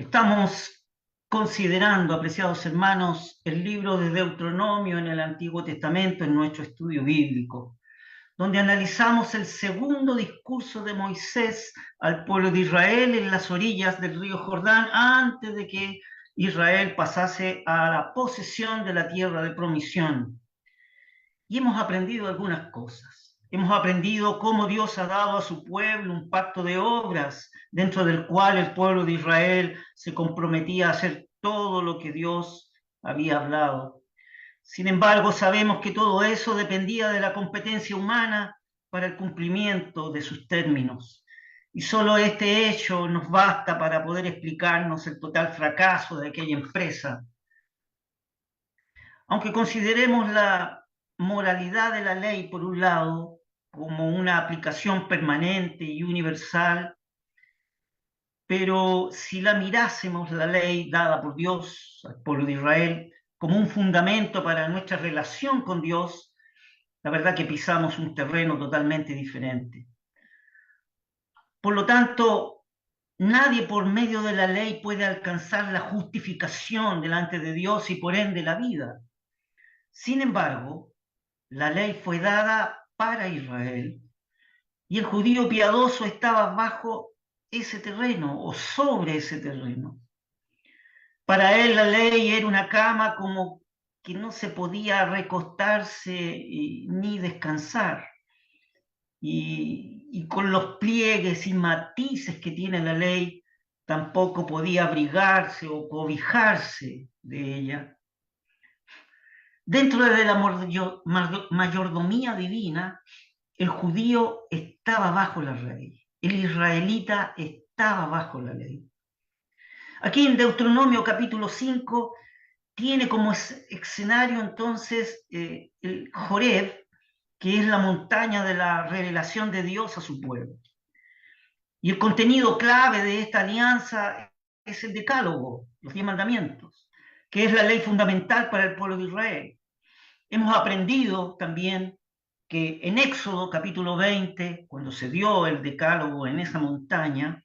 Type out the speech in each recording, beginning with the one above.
Estamos considerando, apreciados hermanos, el libro de Deuteronomio en el Antiguo Testamento en nuestro estudio bíblico, donde analizamos el segundo discurso de Moisés al pueblo de Israel en las orillas del río Jordán antes de que Israel pasase a la posesión de la tierra de promisión. Y hemos aprendido algunas cosas. Hemos aprendido cómo Dios ha dado a su pueblo un pacto de obras dentro del cual el pueblo de Israel se comprometía a hacer todo lo que Dios había hablado. Sin embargo, sabemos que todo eso dependía de la competencia humana para el cumplimiento de sus términos. Y solo este hecho nos basta para poder explicarnos el total fracaso de aquella empresa. Aunque consideremos la moralidad de la ley, por un lado, como una aplicación permanente y universal, pero si la mirásemos la ley dada por Dios al pueblo de Israel como un fundamento para nuestra relación con Dios, la verdad que pisamos un terreno totalmente diferente. Por lo tanto, nadie por medio de la ley puede alcanzar la justificación delante de Dios y por ende la vida. Sin embargo, la ley fue dada para Israel y el judío piadoso estaba bajo ese terreno o sobre ese terreno. Para él la ley era una cama como que no se podía recostarse ni descansar. Y con los pliegues y matices que tiene la ley, tampoco podía abrigarse o cobijarse de ella. Dentro de la mayordomía divina, el judío estaba bajo la ley, el israelita estaba bajo la ley. Aquí en Deuteronomio capítulo 5 tiene como escenario entonces el Joreb, que es la montaña de la revelación de Dios a su pueblo. Y el contenido clave de esta alianza es el Decálogo, los 10 mandamientos, que es la ley fundamental para el pueblo de Israel. Hemos aprendido también que en Éxodo capítulo 20, cuando se dio el decálogo en esa montaña,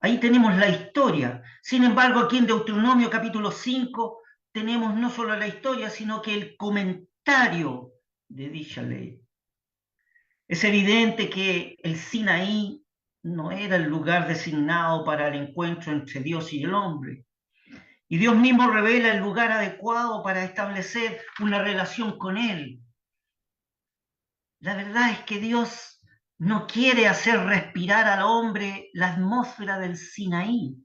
ahí tenemos la historia. Sin embargo, aquí en Deuteronomio capítulo 5 tenemos no solo la historia, sino que el comentario de dicha ley. Es evidente que el Sinaí no era el lugar designado para el encuentro entre Dios y el hombre. Y Dios mismo revela el lugar adecuado para establecer una relación con Él. La verdad es que Dios no quiere hacer respirar al hombre la atmósfera del Sinaí,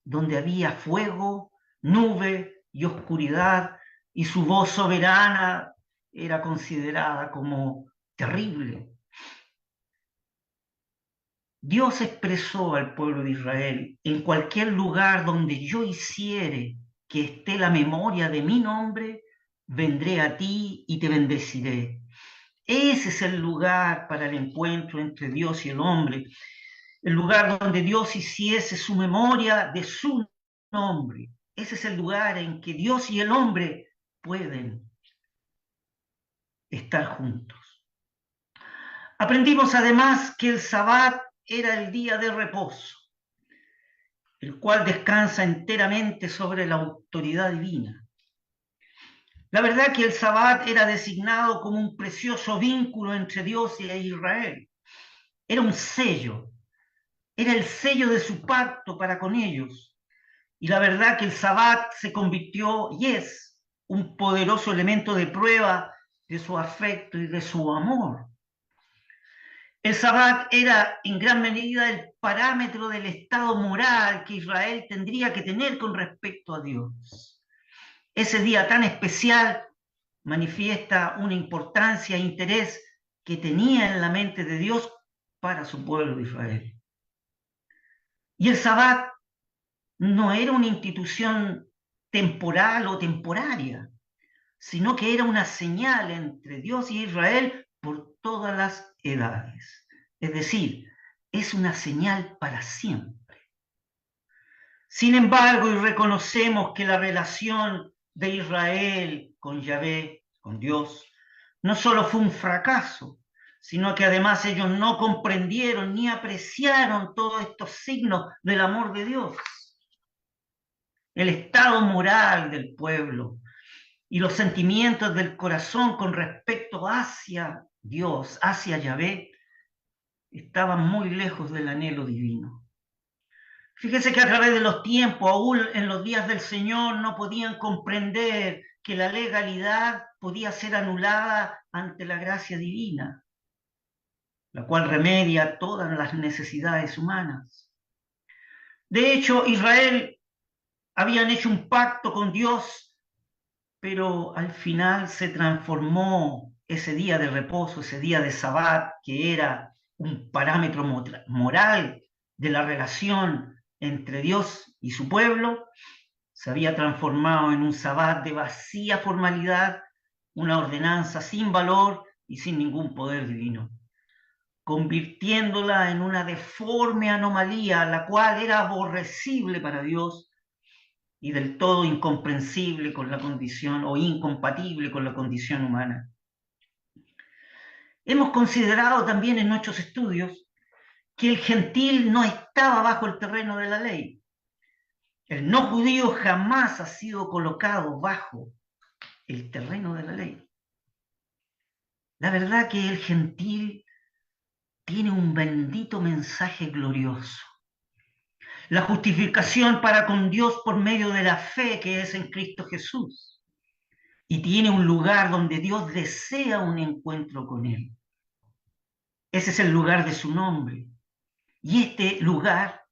donde había fuego, nube y oscuridad, y su voz soberana era considerada como terrible. Dios expresó al pueblo de Israel: en cualquier lugar donde yo hiciere que esté la memoria de mi nombre, vendré a ti y te bendeciré. Ese es el lugar para el encuentro entre Dios y el hombre, el lugar donde Dios hiciese su memoria de su nombre. Ese es el lugar en que Dios y el hombre pueden estar juntos. Aprendimos además que el Sabbat era el día de reposo, el cual descansa enteramente sobre la autoridad divina. La verdad que el Sabbat era designado como un precioso vínculo entre Dios y Israel. Era un sello, era el sello de su pacto para con ellos. Y la verdad que el Sabbat se convirtió y es un poderoso elemento de prueba de su afecto y de su amor. El Sabbat era en gran medida el parámetro del estado moral que Israel tendría que tener con respecto a Dios. Ese día tan especial manifiesta una importancia e interés que tenía en la mente de Dios para su pueblo de Israel. Y el Sabbat no era una institución temporal o temporaria, sino que era una señal entre Dios y Israel por todas las edades. Es decir, es una señal para siempre. Sin embargo, y reconocemos que la relación de Israel con Yahvé, con Dios, no solo fue un fracaso, sino que además ellos no comprendieron ni apreciaron todos estos signos del amor de Dios. el estado moral del pueblo y los sentimientos del corazón con respecto hacia Dios, hacia Yahvé, estaban muy lejos del anhelo divino. Fíjese que a través de los tiempos, aún en los días del Señor, no podían comprender que la legalidad podía ser anulada ante la gracia divina, la cual remedia todas las necesidades humanas. De hecho, Israel habían hecho un pacto con Dios, pero al final se transformó ese día de reposo, ese día de Sabbat, que era un parámetro moral de la relación entre Dios y su pueblo, se había transformado en un Sabbat de vacía formalidad, una ordenanza sin valor y sin ningún poder divino, convirtiéndola en una deforme anomalía, la cual era aborrecible para Dios y del todo incomprensible con la condición o incompatible con la condición humana. Hemos considerado también en nuestros estudios que el gentil no estaba bajo el terreno de la ley. El no judío jamás ha sido colocado bajo el terreno de la ley. La verdad que el gentil tiene un bendito mensaje glorioso. La justificación para con Dios por medio de la fe que es en Cristo Jesús. Y tiene un lugar donde Dios desea un encuentro con Él. Ese es el lugar de su nombre. Y este lugar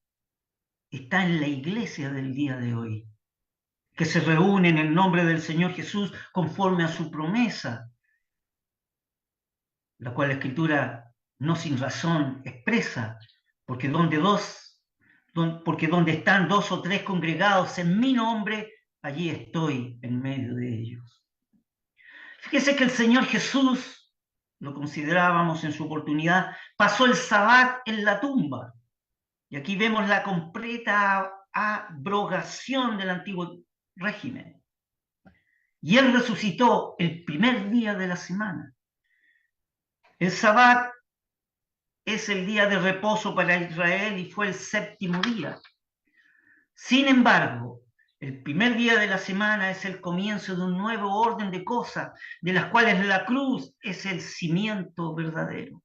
está en la iglesia del día de hoy, que se reúne en el nombre del Señor Jesús conforme a su promesa, la cual la Escritura no sin razón expresa, porque donde están dos o tres congregados en mi nombre, allí estoy en medio de ellos. Fíjese que el Señor Jesús, lo considerábamos en su oportunidad, pasó el Sabbat en la tumba. Y aquí vemos la completa abrogación del antiguo régimen. Y Él resucitó el primer día de la semana. El Sabbat es el día de reposo para Israel y fue el séptimo día. Sin embargo, el primer día de la semana es el comienzo de un nuevo orden de cosas, de las cuales la cruz es el cimiento verdadero.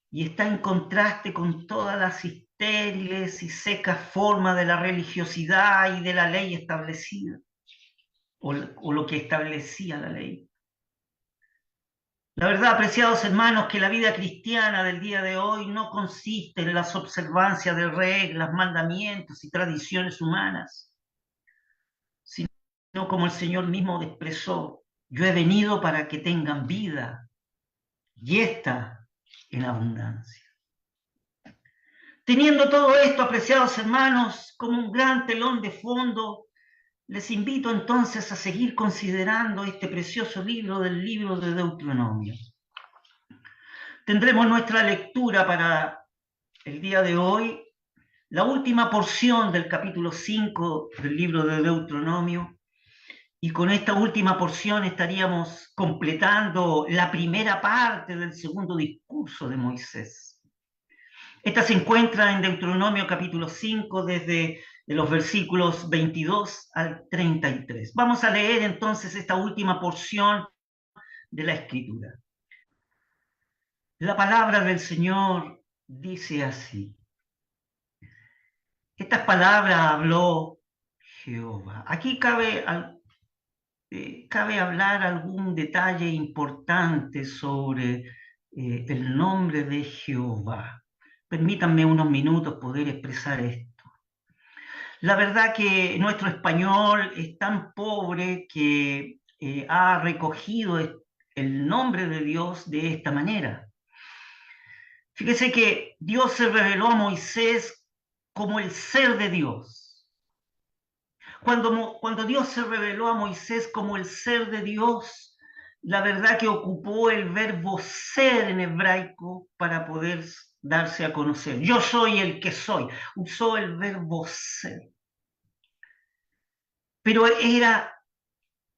Y está en contraste con todas las estériles y secas formas de la religiosidad y de la ley establecida, o lo que establecía la ley. La verdad, apreciados hermanos, que la vida cristiana del día de hoy no consiste en las observancias de reglas, mandamientos y tradiciones humanas, sino como el Señor mismo expresó: yo he venido para que tengan vida y esta en abundancia. Teniendo todo esto, apreciados hermanos, como un gran telón de fondo, les invito entonces a seguir considerando este precioso libro del libro de Deuteronomio. Tendremos nuestra lectura para el día de hoy, la última porción del capítulo 5 del libro de Deuteronomio, y con esta última porción estaríamos completando la primera parte del segundo discurso de Moisés. Esta se encuentra en Deuteronomio capítulo 5 desde los versículos 22 al 33. Vamos a leer entonces esta última porción de la Escritura. La palabra del Señor dice así. Estas palabras habló Jehová. Aquí cabe hablar algún detalle importante sobre el nombre de Jehová. Permítanme unos minutos poder expresar esto. La verdad que nuestro español es tan pobre que ha recogido el nombre de Dios de esta manera. Fíjese que Dios se reveló a Moisés como el ser de Dios. Cuando Dios se reveló a Moisés como el ser de Dios, la verdad que ocupó el verbo ser en hebraico para poder darse a conocer. Yo soy el que soy. Usó el verbo ser. Pero era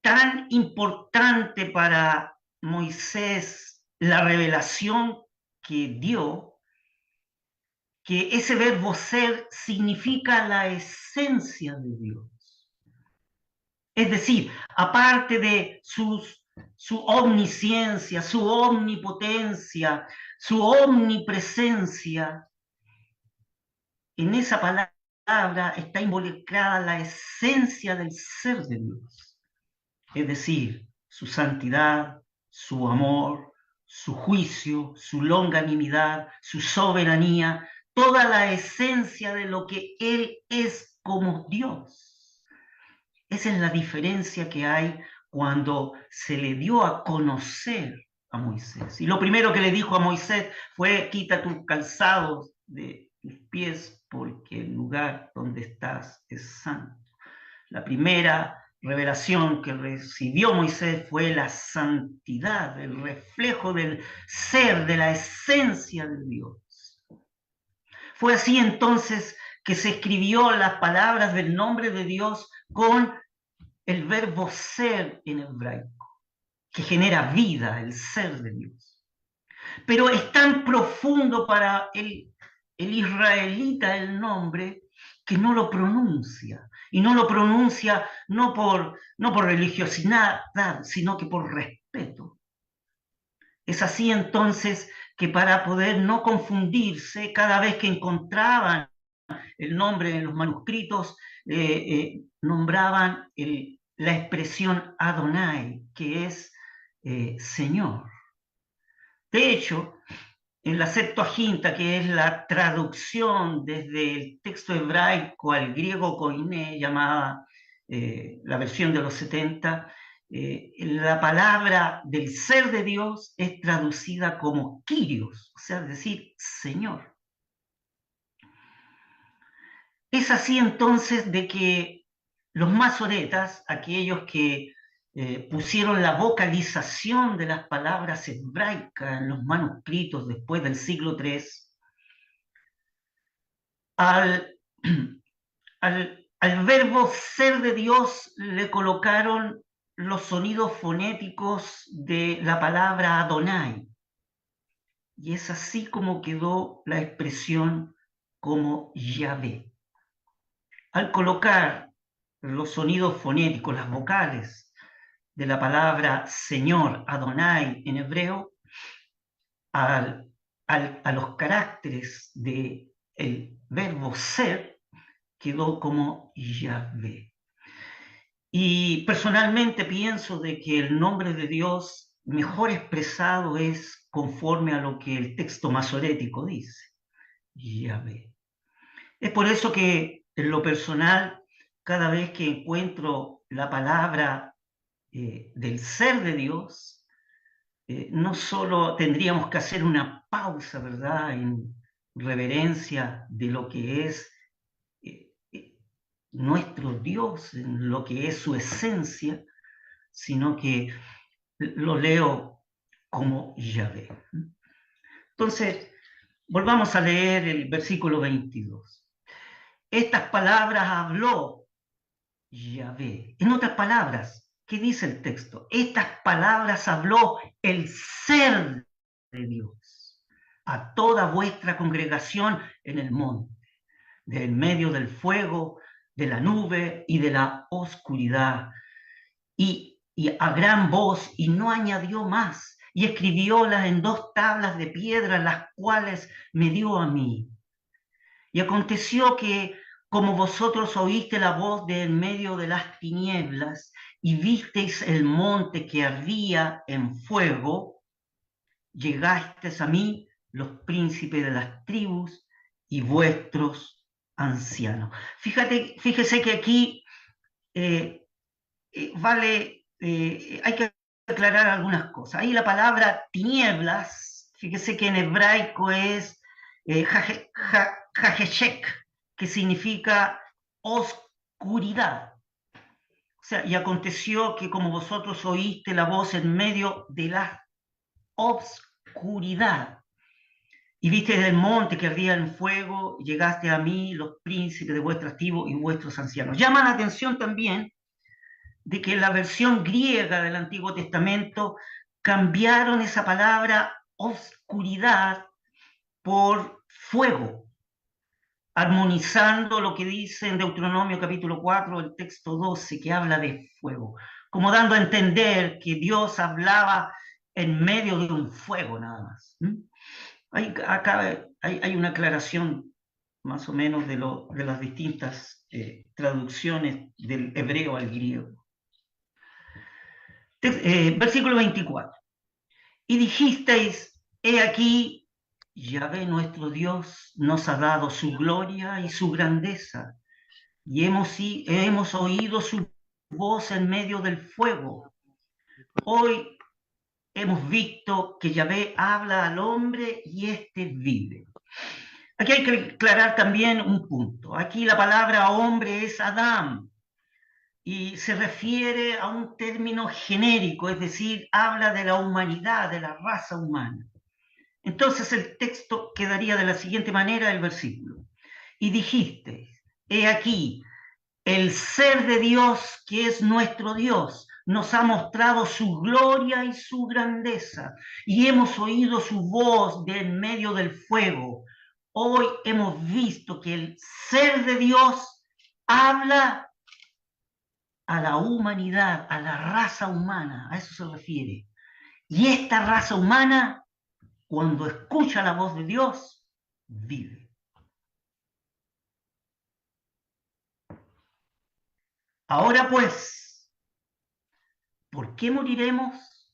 tan importante para Moisés la revelación que dio, que ese verbo ser significa la esencia de Dios. Es decir, aparte de su omnisciencia, su omnipotencia, su omnipresencia, en esa palabra está involucrada la esencia del ser de Dios. Es decir, su santidad, su amor, su juicio, su longanimidad, su soberanía, toda la esencia de lo que Él es como Dios. Esa es la diferencia que hay cuando se le dio a conocer a Moisés. Y lo primero que le dijo a Moisés fue: quita tus calzados de tus pies, porque el lugar donde estás es santo. La primera revelación que recibió Moisés fue la santidad, el reflejo del ser, de la esencia de Dios. Fue así entonces que se escribió las palabras del nombre de Dios con el verbo ser en hebraico, que genera vida, el ser de Dios. Pero es tan profundo para el israelita el nombre que no lo pronuncia. Y no lo pronuncia no por religiosidad, sino que por respeto. Es así entonces que, para poder no confundirse, cada vez que encontraban el nombre en los manuscritos, nombraban la expresión Adonai, que es Señor. De hecho, en la Septuaginta, que es la traducción desde el texto hebraico al griego koiné, llamada la versión de los 70, la palabra del ser de Dios es traducida como Kyrios, o sea, es decir, Señor. Es así entonces de que los masoretas, aquellos que pusieron la vocalización de las palabras hebraicas en los manuscritos después del siglo III, al verbo ser de Dios le colocaron los sonidos fonéticos de la palabra Adonai. Y es así como quedó la expresión como Yahvé. Al colocar los sonidos fonéticos, las vocales de la palabra Señor, Adonai en hebreo, a los caracteres del verbo ser, quedó como Yahvé. Y personalmente pienso de que el nombre de Dios mejor expresado es conforme a lo que el texto masorético dice, Yahvé. Es por eso que en lo personal, cada vez que encuentro la palabra del ser de Dios, no solo tendríamos que hacer una pausa, ¿verdad?, en reverencia de lo que es nuestro Dios, en lo que es su esencia, sino que lo leo como Yahvé. Entonces, volvamos a leer el versículo 22. Estas palabras habló Yahvé. En otras palabras, ¿qué dice el texto? Estas palabras habló el ser de Dios a toda vuestra congregación en el monte, del medio del fuego, de la nube y de la oscuridad, y a gran voz, y no añadió más, y escribiólas en 2 tablas de piedra, las cuales me dio a mí. Y aconteció que, como vosotros oíste la voz de en medio de las tinieblas, y visteis el monte que ardía en fuego, llegasteis a mí, los príncipes de las tribus y vuestros ancianos. Fíjese que aquí hay que aclarar algunas cosas. Ahí la palabra tinieblas, fíjese que en hebraico es hajeshek, que significa oscuridad. O sea, y aconteció que, como vosotros oíste la voz en medio de la oscuridad, y viste del monte que ardía en fuego, llegaste a mí, los príncipes de vuestras tribus y vuestros ancianos. Llama la atención también de que en la versión griega del Antiguo Testamento cambiaron esa palabra oscuridad por fuego. armonizando lo que dice en Deuteronomio capítulo 4, el texto 12, que habla de fuego, como dando a entender que Dios hablaba en medio de un fuego nada más. Acá hay una aclaración más o menos de las distintas traducciones del hebreo al griego. Versículo 24. Y dijisteis, he aquí, Yahvé nuestro Dios nos ha dado su gloria y su grandeza, y hemos oído su voz en medio del fuego. Hoy hemos visto que Yahvé habla al hombre y éste vive. Aquí hay que aclarar también un punto. Aquí la palabra hombre es Adán y se refiere a un término genérico, es decir, habla de la humanidad, de la raza humana. Entonces el texto quedaría de la siguiente manera el versículo. Y dijiste, he aquí, el ser de Dios, que es nuestro Dios, nos ha mostrado su gloria y su grandeza, y hemos oído su voz de en medio del fuego. Hoy hemos visto que el ser de Dios habla a la humanidad, a la raza humana, a eso se refiere. Y esta raza humana, cuando escucha la voz de Dios, vive. Ahora pues, ¿por qué moriremos?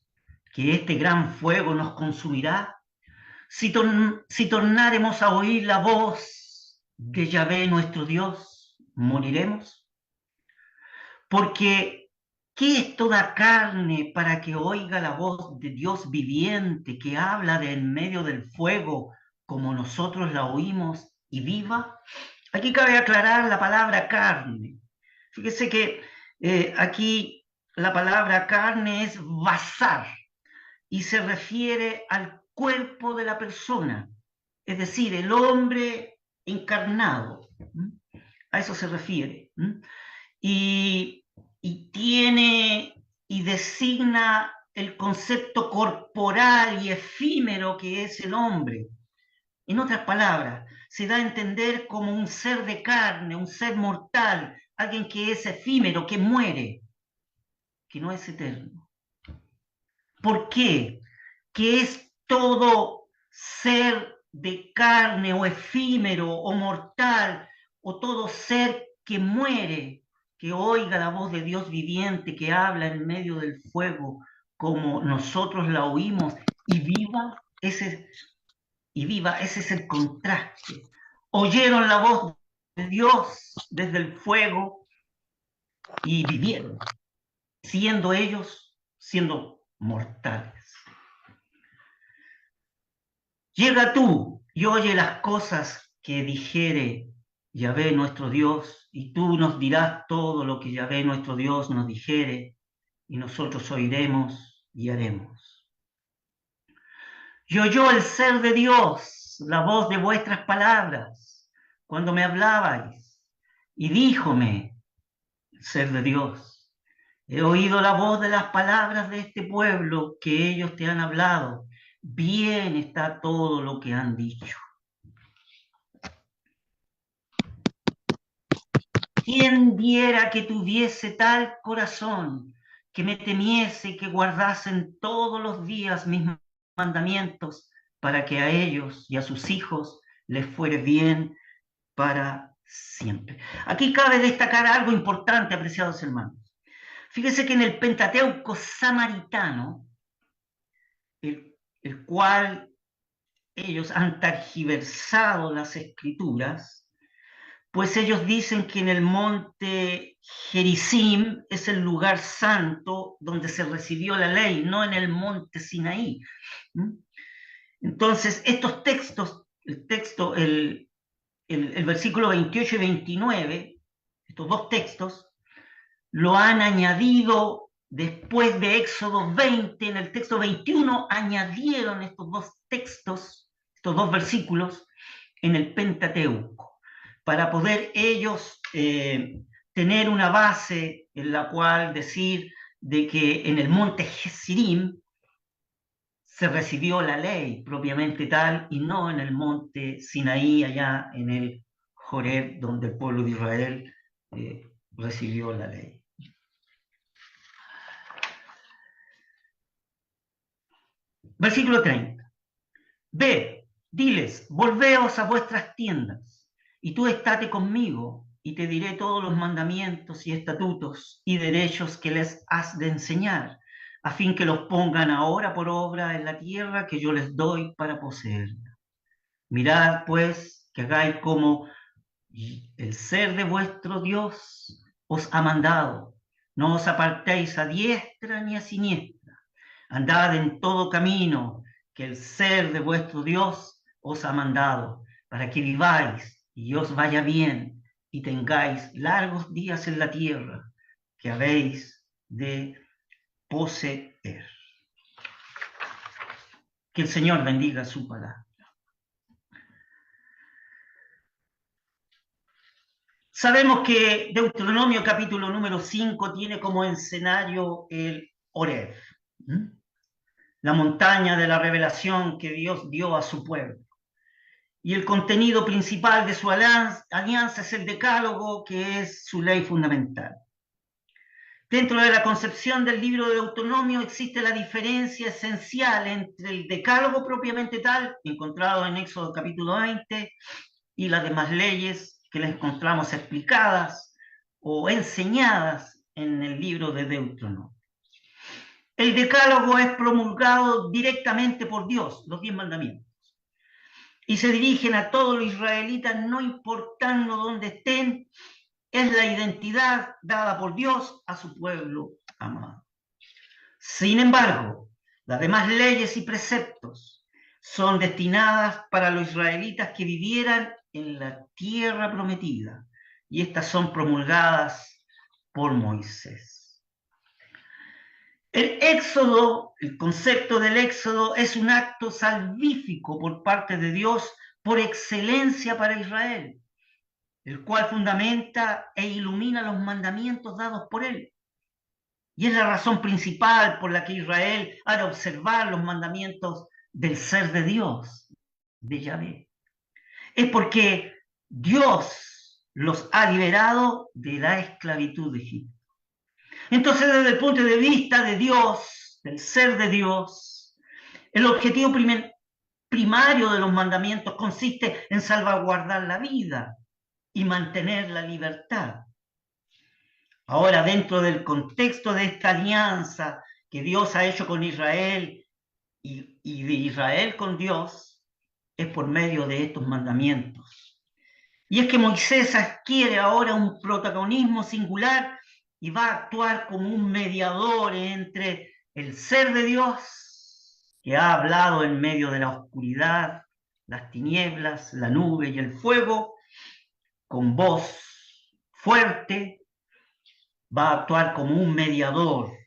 ¿Que este gran fuego nos consumirá? Si tornáremos a oír la voz de Yahvé nuestro Dios, ¿moriremos? Porque, ¿qué es toda carne para que oiga la voz de Dios viviente que habla de en medio del fuego como nosotros la oímos y viva? Aquí cabe aclarar la palabra carne. Fíjese que aquí la palabra carne es basar y se refiere al cuerpo de la persona, es decir, el hombre encarnado. A eso se refiere. Y, y tiene y designa el concepto corporal y efímero que es el hombre. En otras palabras, se da a entender como un ser de carne, un ser mortal, alguien que es efímero, que muere, que no es eterno. ¿Por qué? Que es todo ser de carne o efímero o mortal o todo ser que muere, que oiga la voz de Dios viviente que habla en medio del fuego como nosotros la oímos y viva, ese es el contraste. Oyeron la voz de Dios desde el fuego y vivieron, siendo mortales. Llega tú y oye las cosas que dijere Yahvé nuestro Dios, y tú nos dirás todo lo que Yahvé nuestro Dios nos dijere, y nosotros oiremos y haremos. Y oyó el ser de Dios la voz de vuestras palabras cuando me hablabais, y díjome, el ser de Dios, he oído la voz de las palabras de este pueblo que ellos te han hablado. Bien está todo lo que han dicho. ¿Quién diera que tuviese tal corazón, que me temiese y que guardasen todos los días mis mandamientos, para que a ellos y a sus hijos les fuere bien para siempre? Aquí cabe destacar algo importante, apreciados hermanos. Fíjese que en el Pentateuco samaritano, el cual ellos han tergiversado las escrituras, pues ellos dicen que en el monte Gerizim es el lugar santo donde se recibió la ley, no en el monte Sinaí. Entonces, estos textos, el versículo 28 y 29, estos dos textos, lo han añadido después de Éxodo 20, en el texto 21 añadieron estos dos textos, estos dos versículos, en el Pentateuco, para poder ellos tener una base en la cual decir de que en el monte Gerizim se recibió la ley propiamente tal y no en el monte Sinaí allá en el Joreb, donde el pueblo de Israel recibió la ley. Versículo 30. Ve, diles, volveos a vuestras tiendas, y tú estate conmigo, y te diré todos los mandamientos y estatutos y derechos que les has de enseñar, a fin que los pongan ahora por obra en la tierra que yo les doy para poseerla. Mirad, pues, que hagáis como el ser de vuestro Dios os ha mandado. No os apartéis a diestra ni a siniestra. Andad en todo camino que el ser de vuestro Dios os ha mandado, para que viváis y os vaya bien y tengáis largos días en la tierra que habéis de poseer. Que el Señor bendiga su palabra. Sabemos que Deuteronomio capítulo número 5 tiene como escenario el Horeb, la montaña de la revelación que Dios dio a su pueblo. Y el contenido principal de su alianza es el decálogo, que es su ley fundamental. Dentro de la concepción del libro de Deuteronomio existe la diferencia esencial entre el decálogo propiamente tal, encontrado en Éxodo capítulo 20, y las demás leyes que les encontramos explicadas o enseñadas en el libro de Deuteronomio. El decálogo es promulgado directamente por Dios, los 10 mandamientos, y se dirigen a todos los israelitas, no importando dónde estén. Es la identidad dada por Dios a su pueblo amado. Sin embargo, las demás leyes y preceptos son destinadas para los israelitas que vivieran en la tierra prometida, y estas son promulgadas por Moisés. El éxodo, el concepto del éxodo, es un acto salvífico por parte de Dios por excelencia para Israel, el cual fundamenta e ilumina los mandamientos dados por él. Y es la razón principal por la que Israel ha de observar los mandamientos del ser de Dios, de Yahvé. Es porque Dios los ha liberado de la esclavitud de Egipto. Entonces, desde el punto de vista de Dios, del ser de Dios, el objetivo primario de los mandamientos consiste en salvaguardar la vida y mantener la libertad. Ahora, dentro del contexto de esta alianza que Dios ha hecho con Israel y de Israel con Dios, es por medio de estos mandamientos. Y es que Moisés adquiere ahora un protagonismo singular y va a actuar como un mediador entre el ser de Dios, que ha hablado en medio de la oscuridad, las tinieblas, la nube y el fuego, con voz fuerte, va a actuar como un mediador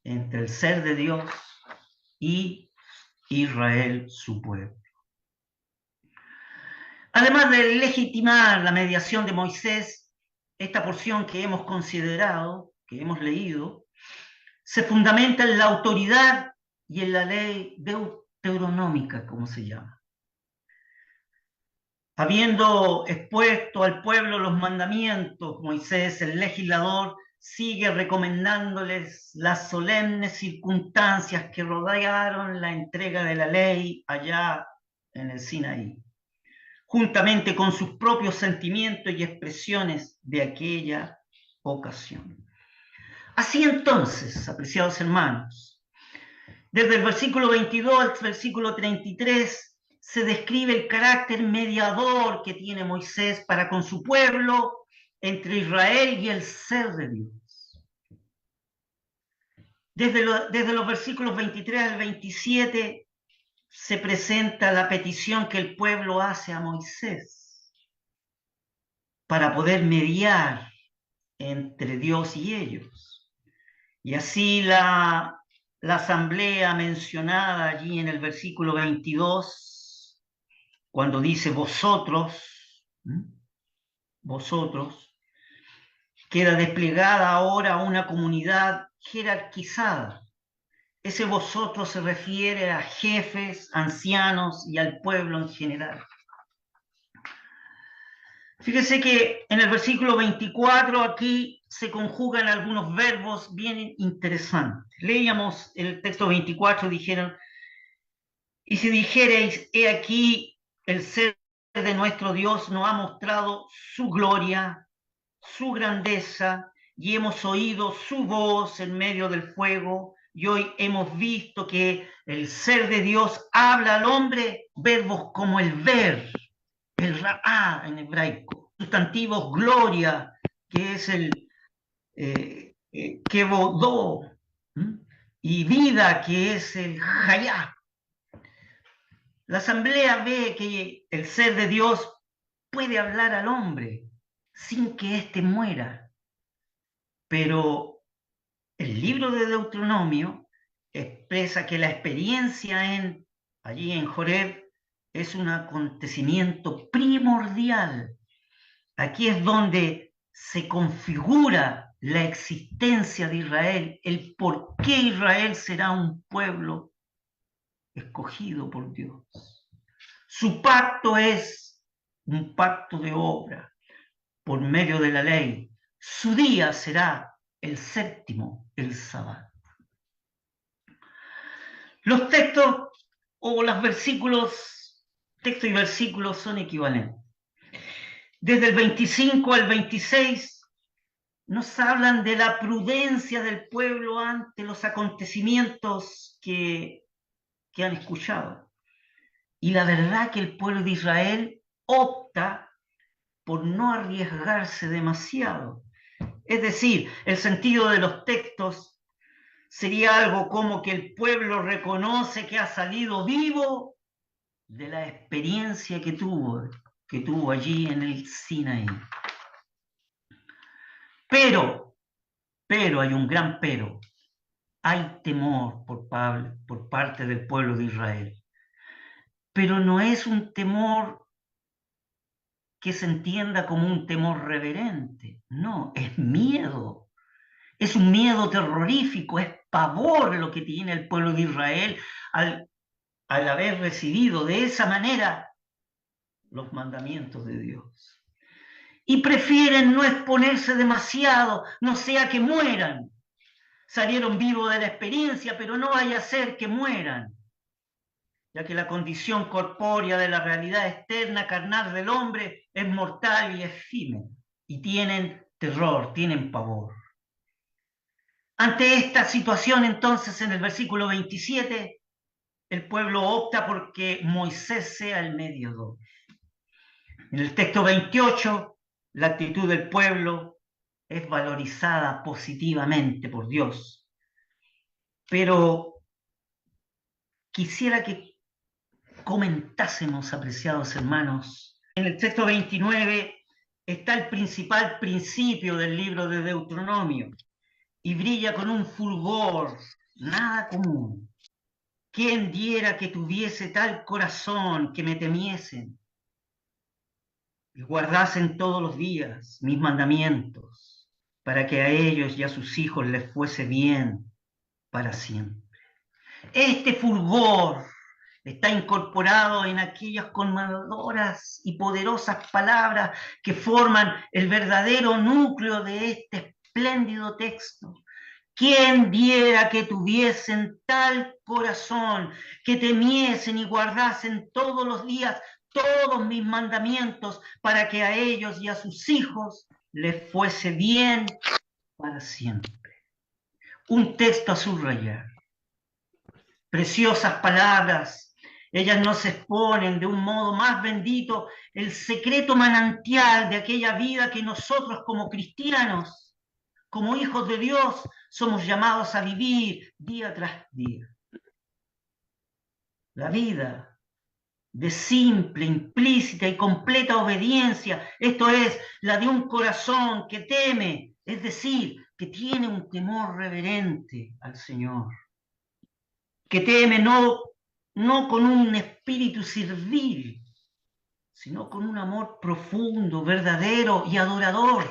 entre el ser de Dios y Israel, su pueblo. Además de legitimar la mediación de Moisés, esta porción que hemos considerado, que hemos leído, se fundamenta en la autoridad y en la ley deuteronómica, como se llama. Habiendo expuesto al pueblo los mandamientos, Moisés, el legislador, sigue recomendándoles las solemnes circunstancias que rodearon la entrega de la ley allá en el Sinaí, juntamente con sus propios sentimientos y expresiones de aquella ocasión. Así entonces, apreciados hermanos, desde el versículo 22 al versículo 33, se describe el carácter mediador que tiene Moisés para con su pueblo, entre Israel y el ser de Dios. Desde los versículos 23 al 27 se presenta la petición que el pueblo hace a Moisés para poder mediar entre Dios y ellos. Y así la asamblea mencionada allí en el versículo 22, cuando dice vosotros, queda desplegada ahora una comunidad jerarquizada. Ese vosotros se refiere a jefes, ancianos y al pueblo en general. Fíjese que en el versículo 24 aquí se conjugan algunos verbos bien interesantes. Leíamos el texto 24, dijeron, y si dijereis, he aquí el ser de nuestro Dios nos ha mostrado su gloria, su grandeza, y hemos oído su voz en medio del fuego, y hoy hemos visto que el ser de Dios habla al hombre, verbos como el ver, el ra'á en hebraico, sustantivos gloria, que es el kevodó, y vida, que es el hayá. La asamblea ve que el ser de Dios puede hablar al hombre sin que éste muera, pero el libro de Deuteronomio expresa que la experiencia allí en Joreb es un acontecimiento primordial. Aquí es donde se configura la existencia de Israel, el por qué Israel será un pueblo escogido por Dios. Su pacto es un pacto de obra por medio de la ley. Su día será el séptimo, el sábado. Los textos o los versículos, texto y versículos son equivalentes. Desde el 25 al 26 nos hablan de la prudencia del pueblo ante los acontecimientos que han escuchado. Y la verdad que el pueblo de Israel opta por no arriesgarse demasiado. Es decir, el sentido de los textos sería algo como que el pueblo reconoce que ha salido vivo de la experiencia que tuvo allí en el Sinaí. Pero, hay un gran pero. Hay temor por parte del pueblo de Israel. Pero no es un temor que se entienda como un temor reverente. No, es miedo. Es un miedo terrorífico, es pavor lo que tiene el pueblo de Israel al haber recibido de esa manera los mandamientos de Dios. Y prefieren no exponerse demasiado, no sea que mueran. Salieron vivos de la experiencia, pero no vaya a ser que mueran, ya que la condición corpórea de la realidad externa, carnal del hombre, es mortal y efímera. Y tienen terror, tienen pavor. Ante esta situación, entonces, en el versículo 27, el pueblo opta porque Moisés sea el mediador. En el texto 28, la actitud del pueblo es valorizada positivamente por Dios. Pero quisiera que comentásemos, apreciados hermanos, en el texto 29 está el principal principio del libro de Deuteronomio y brilla con un fulgor nada común. ¿Quién diera que tuviese tal corazón que me temiesen y guardasen todos los días mis mandamientos, para que a ellos y a sus hijos les fuese bien para siempre? Este fulgor está incorporado en aquellas conmovedoras y poderosas palabras que forman el verdadero núcleo de este espléndido texto. ¿Quién diera que tuviesen tal corazón, que temiesen y guardasen todos los días todos mis mandamientos, para que a ellos y a sus hijos les fuese bien para siempre? Un texto a subrayar. Preciosas palabras. Ellas nos exponen de un modo más bendito el secreto manantial de aquella vida que nosotros como cristianos, como hijos de Dios, somos llamados a vivir día tras día. La vida de simple, implícita y completa obediencia, esto es, la de un corazón que teme, es decir, que tiene un temor reverente al Señor, que teme no con un espíritu servil, sino con un amor profundo, verdadero y adorador,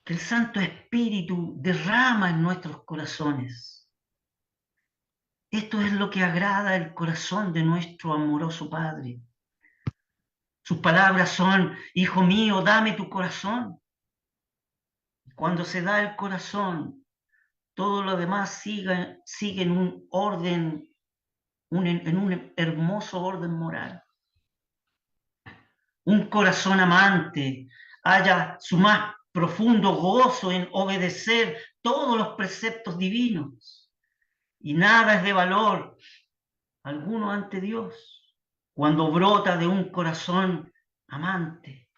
que el Santo Espíritu derrama en nuestros corazones. Esto es lo que agrada el corazón de nuestro amoroso Padre. Sus palabras son: hijo mío, dame tu corazón. Cuando se da el corazón, todo lo demás sigue en un orden, en un hermoso orden moral. Un corazón amante haya su más profundo gozo en obedecer todos los preceptos divinos, y nada es de valor alguno ante Dios cuando brota de un corazón amante.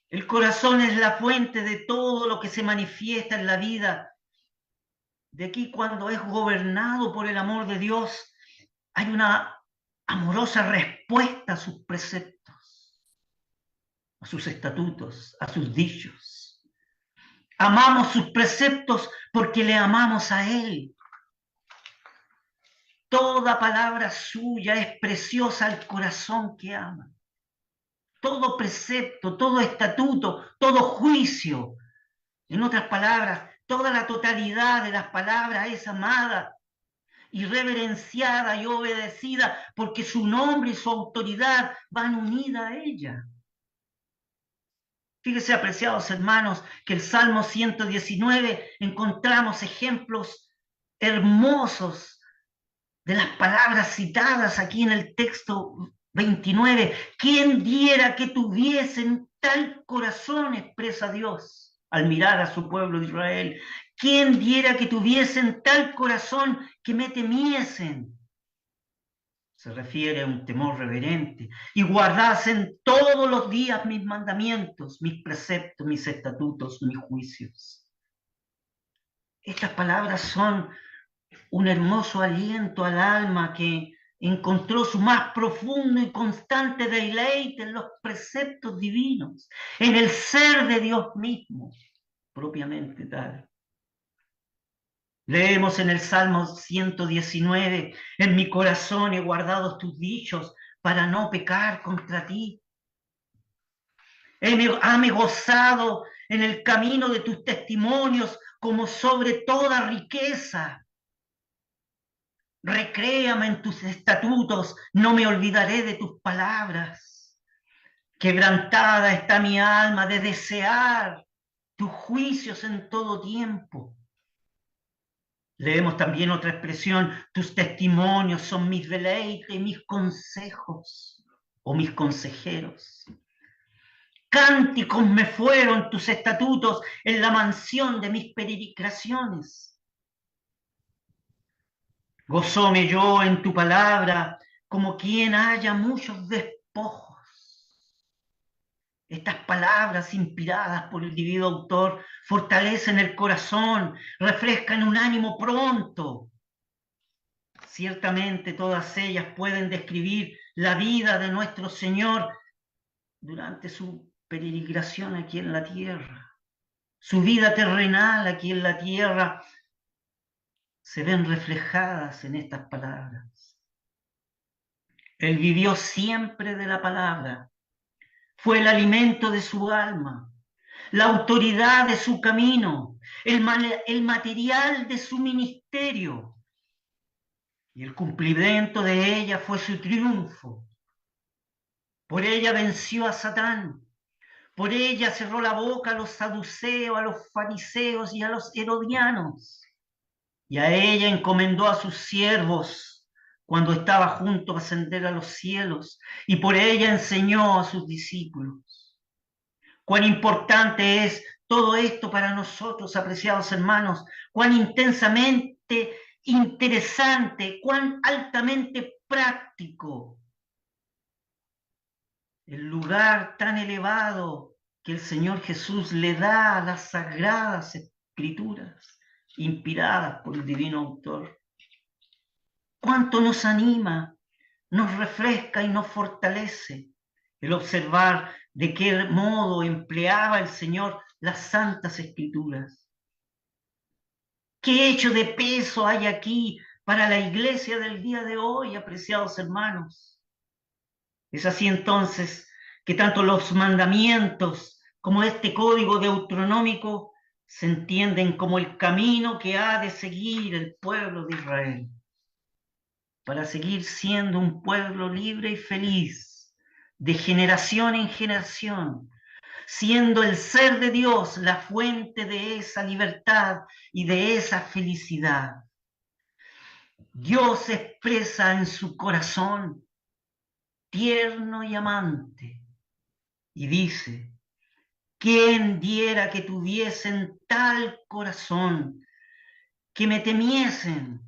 El corazón es la fuente de todo lo que se manifiesta en la vida. De aquí, cuando es gobernado por el amor de Dios, hay una amorosa respuesta a sus preceptos, a sus estatutos, a sus dichos. Amamos sus preceptos porque le amamos a Él. Toda palabra suya es preciosa al corazón que ama. Todo precepto, todo estatuto, todo juicio. En otras palabras, toda la totalidad de las palabras es amada y reverenciada y obedecida porque su nombre y su autoridad van unidas a ella. Fíjese, apreciados hermanos, que el Salmo 119 encontramos ejemplos hermosos de las palabras citadas aquí en el texto 29. ¿Quién diera que tuviesen tal corazón?, expresa Dios al mirar a su pueblo de Israel. ¿Quién diera que tuviesen tal corazón que me temiesen? Se refiere a un temor reverente. Y guardasen todos los días mis mandamientos, mis preceptos, mis estatutos, mis juicios. Estas palabras son un hermoso aliento al alma que encontró su más profundo y constante deleite en los preceptos divinos, en el ser de Dios mismo, propiamente tal. Leemos en el Salmo 119: en mi corazón he guardado tus dichos para no pecar contra ti. Hame gozado en el camino de tus testimonios como sobre toda riqueza. Recréame en tus estatutos, no me olvidaré de tus palabras. Quebrantada está mi alma de desear tus juicios en todo tiempo. Leemos también otra expresión: tus testimonios son mis deleites y mis consejos, o mis consejeros. Cánticos me fueron tus estatutos en la mansión de mis peregrinaciones. Gozóme yo en tu palabra como quien haya muchos despojos. Estas palabras inspiradas por el divino autor fortalecen el corazón, refrescan un ánimo pronto. Ciertamente todas ellas pueden describir la vida de nuestro Señor durante su peregrinación aquí en la tierra. Su vida terrenal aquí en la tierra se ven reflejadas en estas palabras. Él vivió siempre de la palabra. Fue el alimento de su alma, la autoridad de su camino, el material de su ministerio. Y el cumplimiento de ella fue su triunfo. Por ella venció a Satán. Por ella cerró la boca a los saduceos, a los fariseos y a los herodianos. Y a ella encomendó a sus siervos cuando estaba junto a ascender a los cielos. Y por ella enseñó a sus discípulos. Cuán importante es todo esto para nosotros, apreciados hermanos. Cuán intensamente interesante, cuán altamente práctico. El lugar tan elevado que el Señor Jesús le da a las sagradas escrituras inspiradas por el divino autor. Cuánto nos anima, nos refresca y nos fortalece el observar de qué modo empleaba el Señor las santas escrituras. ¿Qué hecho de peso hay aquí para la iglesia del día de hoy, apreciados hermanos? Es así entonces que tanto los mandamientos como este código deuteronómico se entienden como el camino que ha de seguir el pueblo de Israel para seguir siendo un pueblo libre y feliz de generación en generación, siendo el ser de Dios la fuente de esa libertad y de esa felicidad. Dios expresa en su corazón tierno y amante y dice: ¿quién diera que tuviesen tal corazón, que me temiesen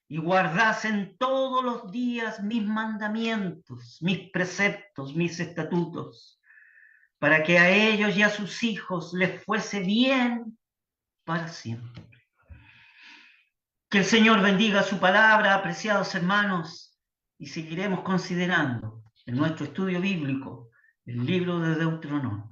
y guardasen todos los días mis mandamientos, mis preceptos, mis estatutos, para que a ellos y a sus hijos les fuese bien para siempre? Que el Señor bendiga su palabra, apreciados hermanos, y seguiremos considerando en nuestro estudio bíblico el libro de Deuteronomio.